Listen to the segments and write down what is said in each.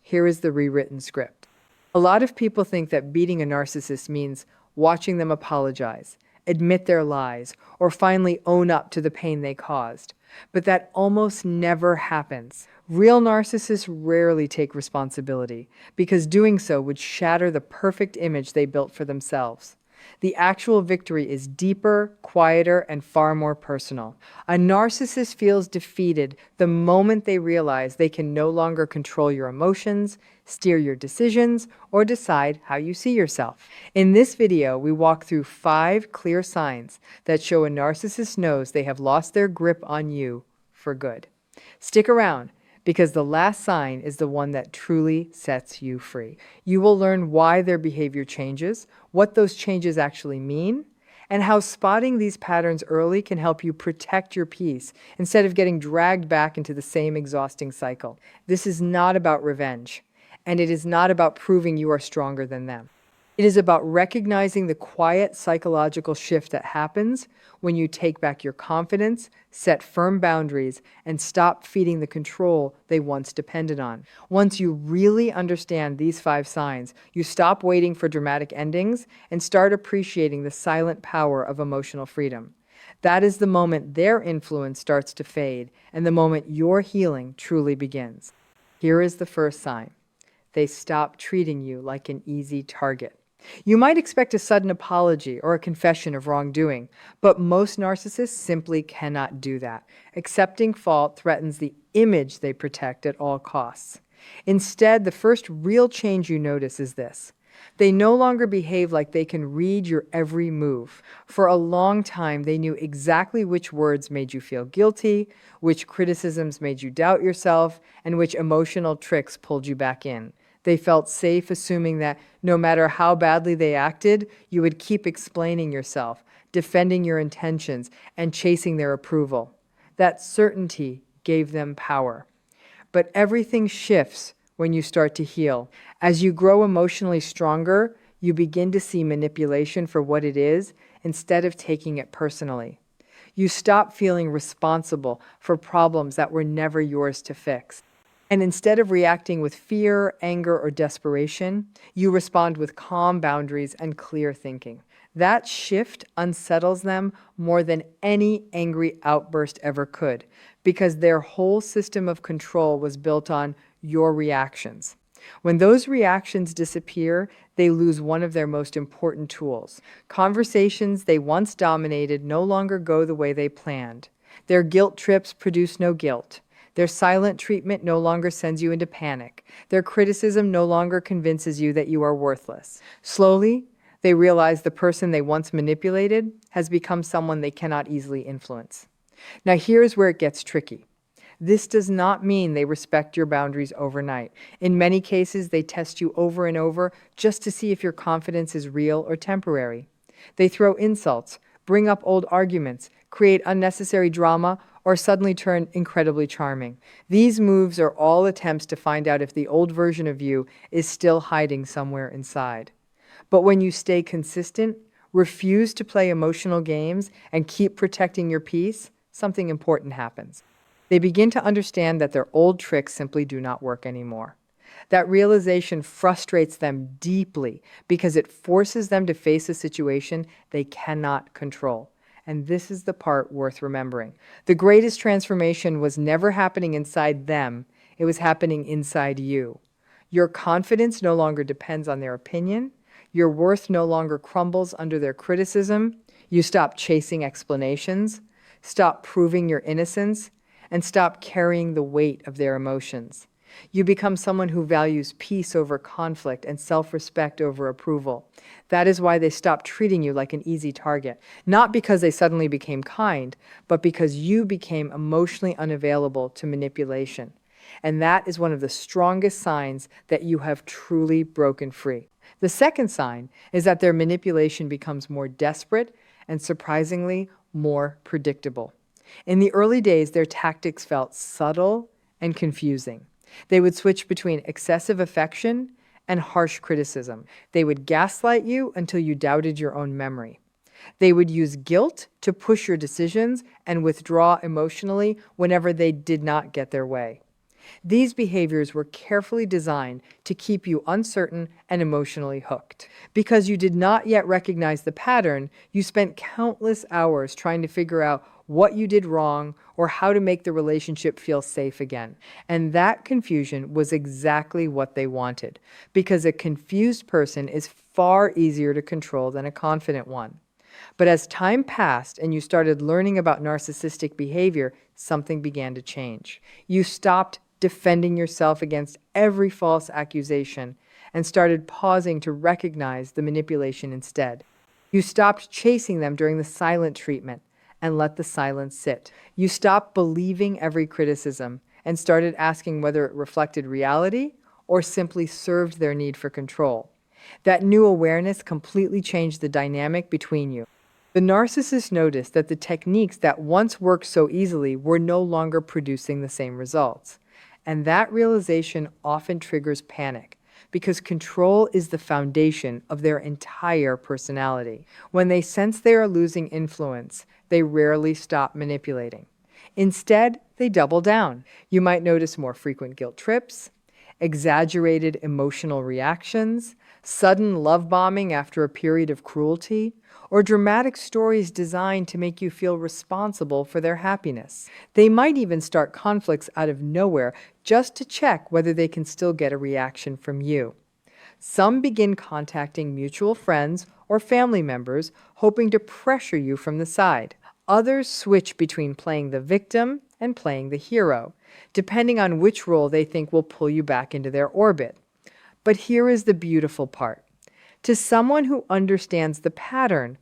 Here is the rewritten script. A lot of people think that beating a narcissist means watching them apologize, admit their lies, or finally own up to the pain they caused. But that almost never happens. Real narcissists rarely take responsibility, because doing so would shatter the perfect image they built for themselves. The actual victory is deeper, quieter, and far more personal. A narcissist feels defeated the moment they realize they can no longer control your emotions, steer your decisions, or decide how you see yourself. In this video, we walk through 5 clear signs that show a narcissist knows they have lost their grip on you for good. Stick around, because the last sign is the one that truly sets you free. You will learn why their behavior changes, what those changes actually mean, and how spotting these patterns early can help you protect your peace instead of getting dragged back into the same exhausting cycle. This is not about revenge, and it is not about proving you are stronger than them. It is about recognizing the quiet psychological shift that happens when you take back your confidence, set firm boundaries, and stop feeding the control they once depended on. Once you really understand these 5 signs, you stop waiting for dramatic endings and start appreciating the silent power of emotional freedom. That is the moment their influence starts to fade and the moment your healing truly begins. Here is the first sign. They stop treating you like an easy target. You might expect a sudden apology or a confession of wrongdoing, but most narcissists simply cannot do that. Accepting fault threatens the image they protect at all costs. Instead, the first real change you notice is this. They no longer behave like they can read your every move. For a long time, they knew exactly which words made you feel guilty, which criticisms made you doubt yourself, and which emotional tricks pulled you back in. They felt safe assuming that no matter how badly they acted, you would keep explaining yourself, defending your intentions, and chasing their approval. That certainty gave them power. But everything shifts when you start to heal. As you grow emotionally stronger, you begin to see manipulation for what it is instead of taking it personally. You stop feeling responsible for problems that were never yours to fix. And instead of reacting with fear, anger, or desperation, you respond with calm boundaries and clear thinking. That shift unsettles them more than any angry outburst ever could, because their whole system of control was built on your reactions. When those reactions disappear, they lose one of their most important tools. Conversations they once dominated no longer go the way they planned. Their guilt trips produce no guilt. Their silent treatment no longer sends you into panic. Their criticism no longer convinces you that you are worthless. Slowly, they realize the person they once manipulated has become someone they cannot easily influence. Now, here's where it gets tricky. This does not mean they respect your boundaries overnight. In many cases, they test you over and over just to see if your confidence is real or temporary. They throw insults, bring up old arguments, create unnecessary drama, or suddenly turn incredibly charming. These moves are all attempts to find out if the old version of you is still hiding somewhere inside. But when you stay consistent, refuse to play emotional games, and keep protecting your peace, something important happens. They begin to understand that their old tricks simply do not work anymore. That realization frustrates them deeply because it forces them to face a situation they cannot control. And this is the part worth remembering. The greatest transformation was never happening inside them. It was happening inside you. Your confidence no longer depends on their opinion. Your worth no longer crumbles under their criticism. You stop chasing explanations, stop proving your innocence, and stop carrying the weight of their emotions. You become someone who values peace over conflict and self-respect over approval. That is why they stop treating you like an easy target. Not because they suddenly became kind, but because you became emotionally unavailable to manipulation. And that is one of the strongest signs that you have truly broken free. The second sign is that their manipulation becomes more desperate and, surprisingly, more predictable. In the early days, their tactics felt subtle and confusing. They would switch between excessive affection and harsh criticism. They would gaslight you until you doubted your own memory. They would use guilt to push your decisions and withdraw emotionally whenever they did not get their way. These behaviors were carefully designed to keep you uncertain and emotionally hooked. Because you did not yet recognize the pattern, you spent countless hours trying to figure out what you did wrong or how to make the relationship feel safe again. And that confusion was exactly what they wanted, because a confused person is far easier to control than a confident one. But as time passed and you started learning about narcissistic behavior, something began to change. You stopped defending yourself against every false accusation and started pausing to recognize the manipulation instead. You stopped chasing them during the silent treatment and let the silence sit. You stopped believing every criticism and started asking whether it reflected reality or simply served their need for control. That new awareness completely changed the dynamic between you. The narcissist noticed that the techniques that once worked so easily were no longer producing the same results. And that realization often triggers panic, because control is the foundation of their entire personality. When they sense they are losing influence, they rarely stop manipulating. Instead, they double down. You might notice more frequent guilt trips, exaggerated emotional reactions, sudden love bombing after a period of cruelty, or dramatic stories designed to make you feel responsible for their happiness. They might even start conflicts out of nowhere just to check whether they can still get a reaction from you. Some begin contacting mutual friends or family members, hoping to pressure you from the side. Others switch between playing the victim and playing the hero, depending on which role they think will pull you back into their orbit. But here is the beautiful part. To someone who understands the pattern,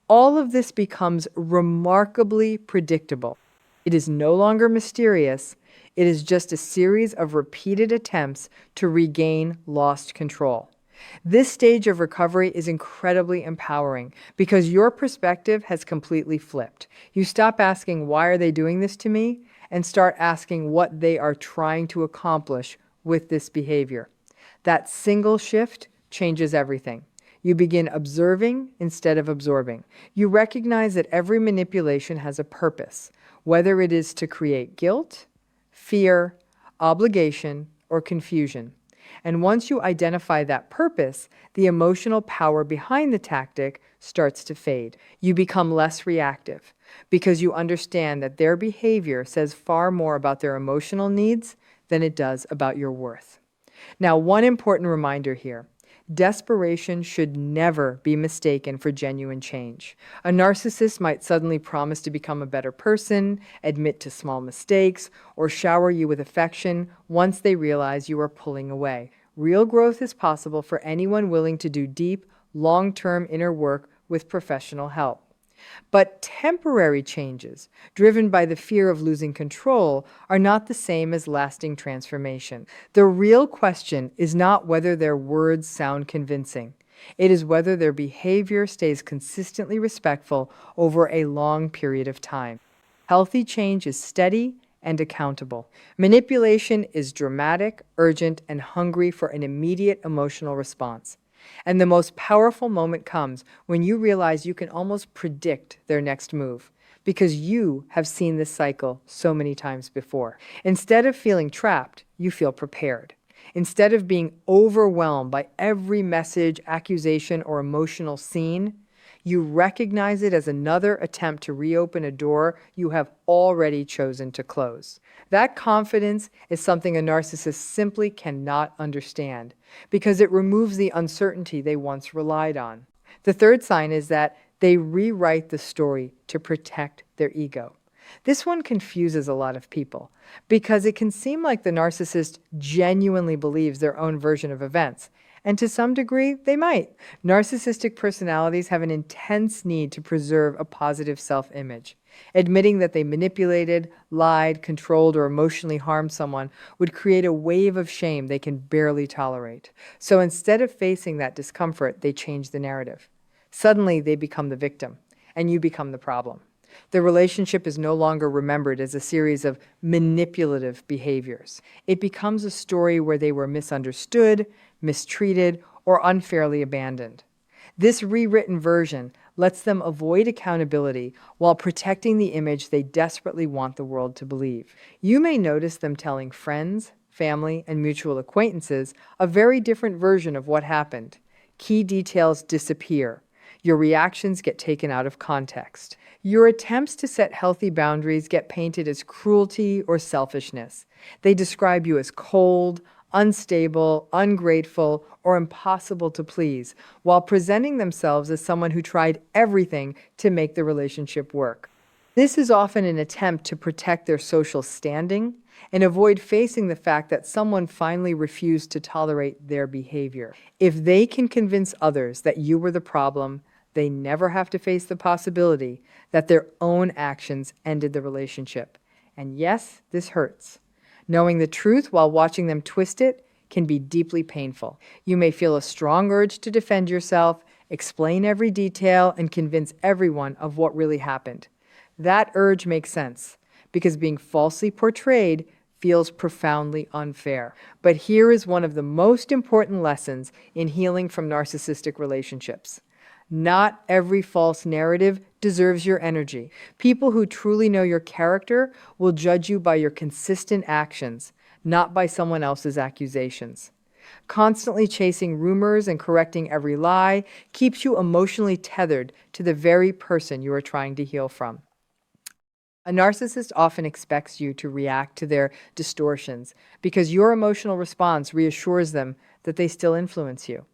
all of this becomes remarkably predictable. It is no longer mysterious. It is just a series of repeated attempts to regain lost control. This stage of recovery is incredibly empowering because your perspective has completely flipped. You stop asking, "Why are they doing this to me?" and start asking what they are trying to accomplish with this behavior. That single shift changes everything. You begin observing instead of absorbing. You recognize that every manipulation has a purpose, whether it is to create guilt, fear, obligation, or confusion. And once you identify that purpose, the emotional power behind the tactic starts to fade. You become less reactive because you understand that their behavior says far more about their emotional needs than it does about your worth. Now, one important reminder here. Desperation should never be mistaken for genuine change. A narcissist might suddenly promise to become a better person, admit to small mistakes, or shower you with affection once they realize you are pulling away. Real growth is possible for anyone willing to do deep, long-term inner work with professional help. But temporary changes, driven by the fear of losing control, are not the same as lasting transformation. The real question is not whether their words sound convincing. It is whether their behavior stays consistently respectful over a long period of time. Healthy change is steady and accountable. Manipulation is dramatic, urgent, and hungry for an immediate emotional response. And the most powerful moment comes when you realize you can almost predict their next move, because you have seen this cycle so many times before. Instead of feeling trapped, you feel prepared. Instead of being overwhelmed by every message, accusation, or emotional scene, you recognize it as another attempt to reopen a door you have already chosen to close. That confidence is something a narcissist simply cannot understand, because it removes the uncertainty they once relied on. The third sign is that they rewrite the story to protect their ego. This one confuses a lot of people, because it can seem like the narcissist genuinely believes their own version of events. And to some degree, they might. Narcissistic personalities have an intense need to preserve a positive self-image. Admitting that they manipulated, lied, controlled, or emotionally harmed someone would create a wave of shame they can barely tolerate. So instead of facing that discomfort, they change the narrative. Suddenly, they become the victim, and you become the problem. The relationship is no longer remembered as a series of manipulative behaviors. It becomes a story where they were misunderstood, mistreated, or unfairly abandoned. This rewritten version lets them avoid accountability while protecting the image they desperately want the world to believe. You may notice them telling friends, family, and mutual acquaintances a very different version of what happened. Key details disappear. Your reactions get taken out of context. Your attempts to set healthy boundaries get painted as cruelty or selfishness. They describe you as cold, unstable, ungrateful, or impossible to please, while presenting themselves as someone who tried everything to make the relationship work. This is often an attempt to protect their social standing and avoid facing the fact that someone finally refused to tolerate their behavior. If they can convince others that you were the problem, they never have to face the possibility that their own actions ended the relationship. And yes, this hurts. Knowing the truth while watching them twist it can be deeply painful. You may feel a strong urge to defend yourself, explain every detail, and convince everyone of what really happened. That urge makes sense, because being falsely portrayed feels profoundly unfair. But here is one of the most important lessons in healing from narcissistic relationships. Not every false narrative deserves your energy. People who truly know your character will judge you by your consistent actions, not by someone else's accusations. Constantly chasing rumors and correcting every lie keeps you emotionally tethered to the very person you are trying to heal from. A narcissist often expects you to react to their distortions because your emotional response reassures them that they still influence you.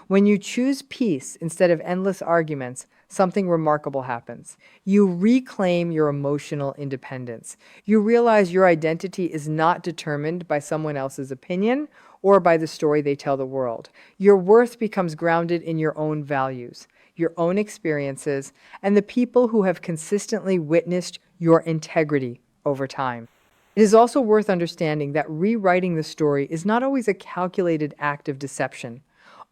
When you choose peace instead of endless arguments, something remarkable happens. You reclaim your emotional independence. You realize your identity is not determined by someone else's opinion or by the story they tell the world. Your worth becomes grounded in your own values, your own experiences, and the people who have consistently witnessed your integrity over time. It is also worth understanding that rewriting the story is not always a calculated act of deception.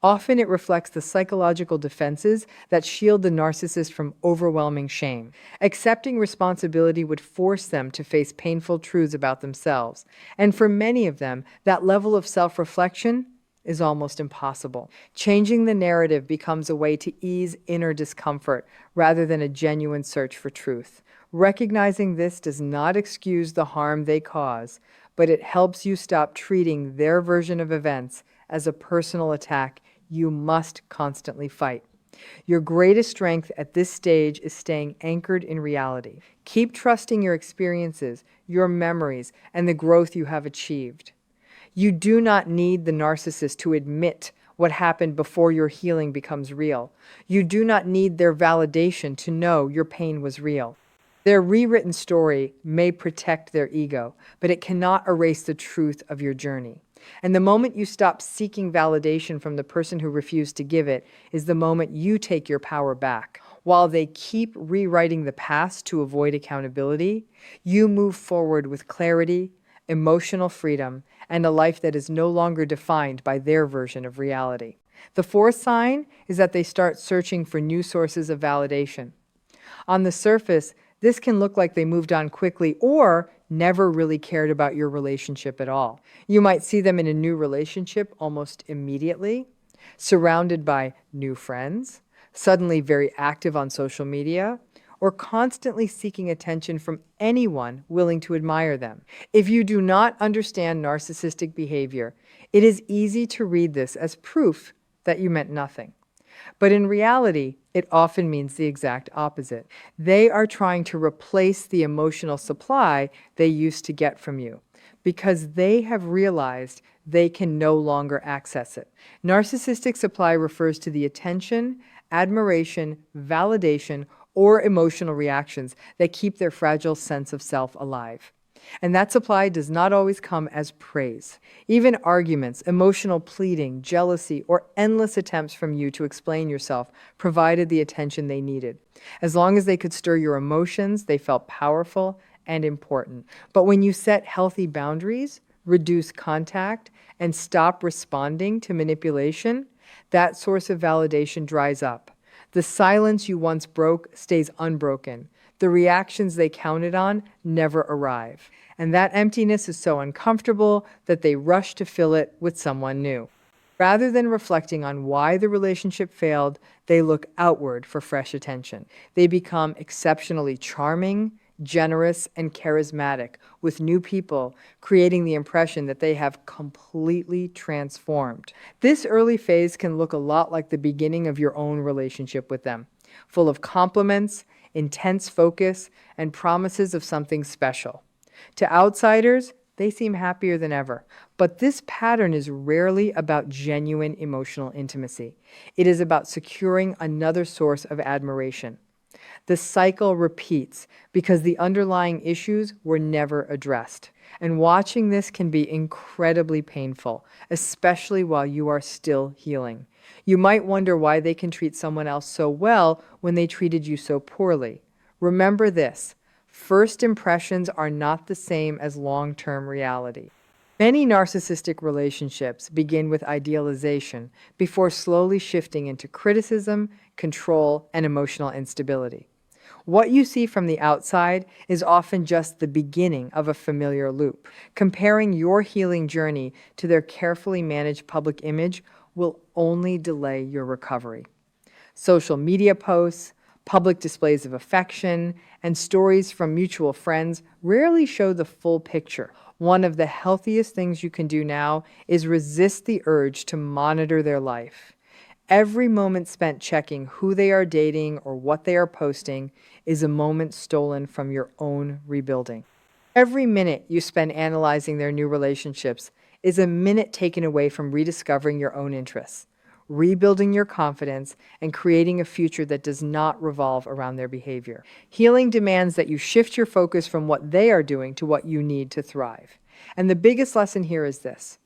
Often it reflects the psychological defenses that shield the narcissist from overwhelming shame. Accepting responsibility would force them to face painful truths about themselves. And for many of them, that level of self-reflection is almost impossible. Changing the narrative becomes a way to ease inner discomfort rather than a genuine search for truth. Recognizing this does not excuse the harm they cause, but it helps you stop treating their version of events as a personal attack you must constantly fight. Your greatest strength at this stage is staying anchored in reality. Keep trusting your experiences, your memories, and the growth you have achieved. You do not need the narcissist to admit what happened before your healing becomes real. You do not need their validation to know your pain was real. Their rewritten story may protect their ego, but it cannot erase the truth of your journey. And the moment you stop seeking validation from the person who refused to give it is the moment you take your power back. While they keep rewriting the past to avoid accountability, you move forward with clarity, emotional freedom, and a life that is no longer defined by their version of reality. The fourth sign is that they start searching for new sources of validation. On the surface, this can look like they moved on quickly or never really cared about your relationship at all. You might see them in a new relationship almost immediately, surrounded by new friends, suddenly very active on social media, or constantly seeking attention from anyone willing to admire them. If you do not understand narcissistic behavior, it is easy to read this as proof that you meant nothing. But in reality, it often means the exact opposite. They are trying to replace the emotional supply they used to get from you because they have realized they can no longer access it. Narcissistic supply refers to the attention, admiration, validation, or emotional reactions that keep their fragile sense of self alive. And that supply does not always come as praise. Even arguments, emotional pleading, jealousy, or endless attempts from you to explain yourself provided the attention they needed. As long as they could stir your emotions, they felt powerful and important. But when you set healthy boundaries, reduce contact, and stop responding to manipulation, that source of validation dries up. The silence you once broke stays unbroken. The reactions they counted on never arrive. And that emptiness is so uncomfortable that they rush to fill it with someone new. Rather than reflecting on why the relationship failed, they look outward for fresh attention. They become exceptionally charming, generous, and charismatic with new people, creating the impression that they have completely transformed. This early phase can look a lot like the beginning of your own relationship with them, full of compliments, intense focus, and promises of something special. To outsiders, they seem happier than ever. But this pattern is rarely about genuine emotional intimacy. It is about securing another source of admiration. The cycle repeats because the underlying issues were never addressed. And watching this can be incredibly painful, especially while you are still healing. You might wonder why they can treat someone else so well when they treated you so poorly. Remember this: first impressions are not the same as long-term reality. Many narcissistic relationships begin with idealization before slowly shifting into criticism, control, and emotional instability. What you see from the outside is often just the beginning of a familiar loop. Comparing your healing journey to their carefully managed public image will only delay your recovery. Social media posts, public displays of affection, and stories from mutual friends rarely show the full picture. One of the healthiest things you can do now is resist the urge to monitor their life. Every moment spent checking who they are dating or what they are posting is a moment stolen from your own rebuilding. Every minute you spend analyzing their new relationships is a minute taken away from rediscovering your own interests, rebuilding your confidence, and creating a future that does not revolve around their behavior. Healing demands that you shift your focus from what they are doing to what you need to thrive. And the biggest lesson here is this: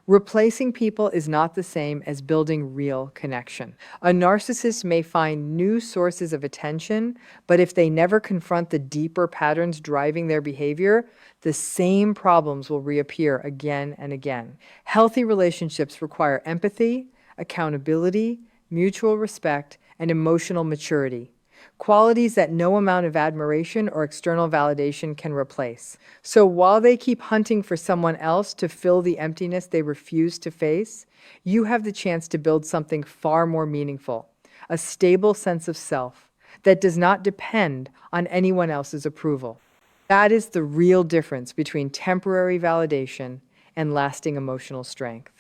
replacing people is not the same as building real connection. A narcissist may find new sources of attention, but if they never confront the deeper patterns driving their behavior, the same problems will reappear again and again. Healthy relationships require empathy, accountability, mutual respect, and emotional maturity, qualities that no amount of admiration or external validation can replace. So while they keep hunting for someone else to fill the emptiness they refuse to face, you have the chance to build something far more meaningful, a stable sense of self that does not depend on anyone else's approval. That is the real difference between temporary validation and lasting emotional strength.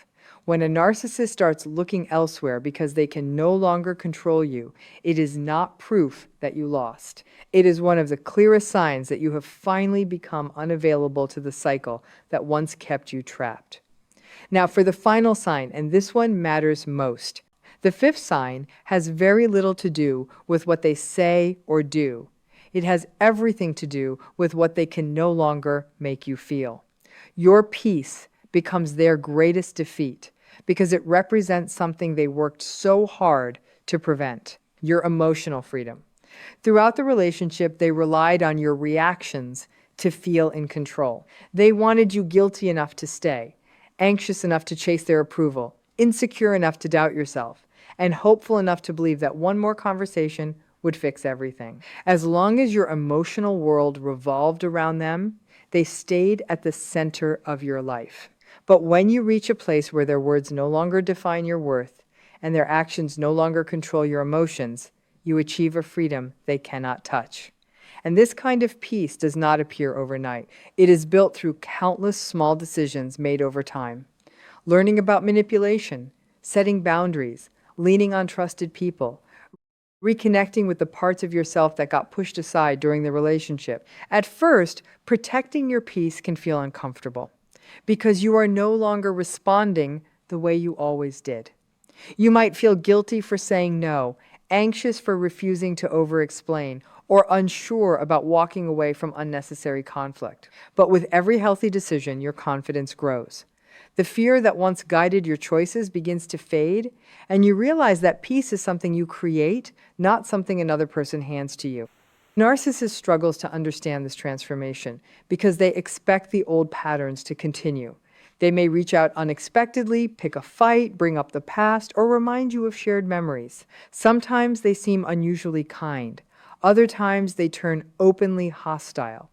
When a narcissist starts looking elsewhere because they can no longer control you, it is not proof that you lost. It is one of the clearest signs that you have finally become unavailable to the cycle that once kept you trapped. Now, for the final sign, and this one matters most. The fifth sign has very little to do with what they say or do. It has everything to do with what they can no longer make you feel. Your peace becomes their greatest defeat, because it represents something they worked so hard to prevent: your emotional freedom. Throughout the relationship, they relied on your reactions to feel in control. They wanted you guilty enough to stay, anxious enough to chase their approval, insecure enough to doubt yourself, and hopeful enough to believe that one more conversation would fix everything. As long as your emotional world revolved around them, they stayed at the center of your life. But when you reach a place where their words no longer define your worth and their actions no longer control your emotions, you achieve a freedom they cannot touch. And this kind of peace does not appear overnight. It is built through countless small decisions made over time. Learning about manipulation, setting boundaries, leaning on trusted people, reconnecting with the parts of yourself that got pushed aside during the relationship. At first, protecting your peace can feel uncomfortable, because you are no longer responding the way you always did. You might feel guilty for saying no, anxious for refusing to over-explain, or unsure about walking away from unnecessary conflict. But with every healthy decision, your confidence grows. The fear that once guided your choices begins to fade, and you realize that peace is something you create, not something another person hands to you. Narcissist struggles to understand this transformation because they expect the old patterns to continue. They may reach out unexpectedly, pick a fight, bring up the past, or remind you of shared memories. Sometimes they seem unusually kind. Other times they turn openly hostile.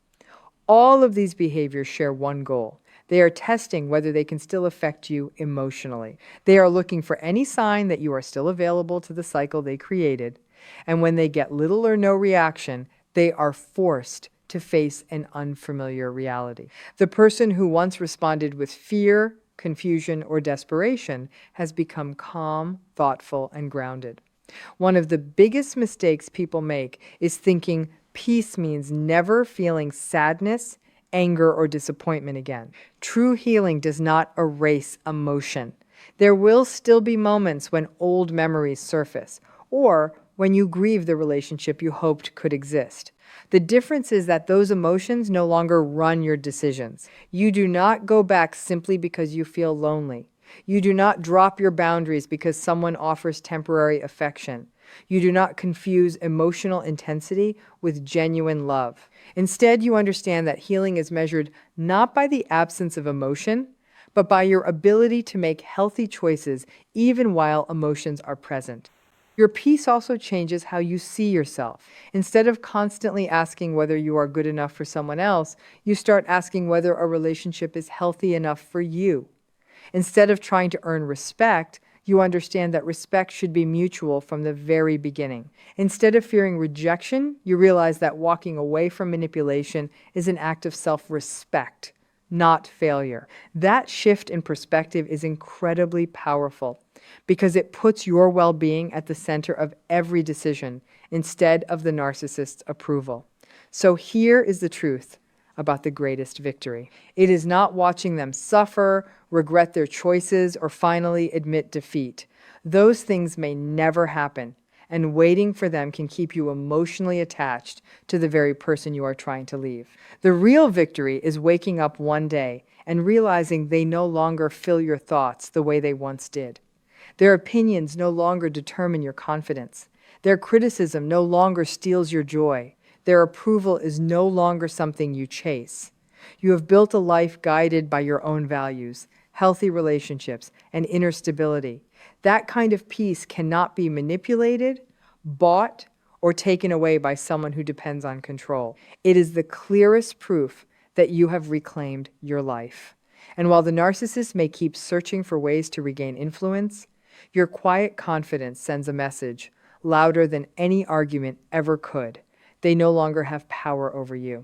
All of these behaviors share one goal: They are testing whether they can still affect you emotionally. They are looking for any sign that you are still available to the cycle they created. And when they get little or no reaction, they are forced to face an unfamiliar reality. The person who once responded with fear, confusion, or desperation has become calm, thoughtful, and grounded. One of the biggest mistakes people make is thinking peace means never feeling sadness, anger, or disappointment again. True healing does not erase emotion. There will still be moments when old memories surface, or when you grieve the relationship you hoped could exist. The difference is that those emotions no longer run your decisions. You do not go back simply because you feel lonely. You do not drop your boundaries because someone offers temporary affection. You do not confuse emotional intensity with genuine love. Instead, you understand that healing is measured not by the absence of emotion, but by your ability to make healthy choices even while emotions are present. Your peace also changes how you see yourself. Instead of constantly asking whether you are good enough for someone else, you start asking whether a relationship is healthy enough for you. Instead of trying to earn respect, you understand that respect should be mutual from the very beginning. Instead of fearing rejection, you realize that walking away from manipulation is an act of self-respect, not failure. That shift in perspective is incredibly powerful because it puts your well-being at the center of every decision instead of the narcissist's approval. So here is the truth about the greatest victory. It is not watching them suffer, regret their choices, or finally admit defeat. Those things may never happen, and waiting for them can keep you emotionally attached to the very person you are trying to leave. The real victory is waking up one day and realizing they no longer fill your thoughts the way they once did. Their opinions no longer determine your confidence. Their criticism no longer steals your joy. Their approval is no longer something you chase. You have built a life guided by your own values, healthy relationships, and inner stability. That kind of peace cannot be manipulated, bought, or taken away by someone who depends on control. It is the clearest proof that you have reclaimed your life. And while the narcissist may keep searching for ways to regain influence, your quiet confidence sends a message louder than any argument ever could. They no longer have power over you.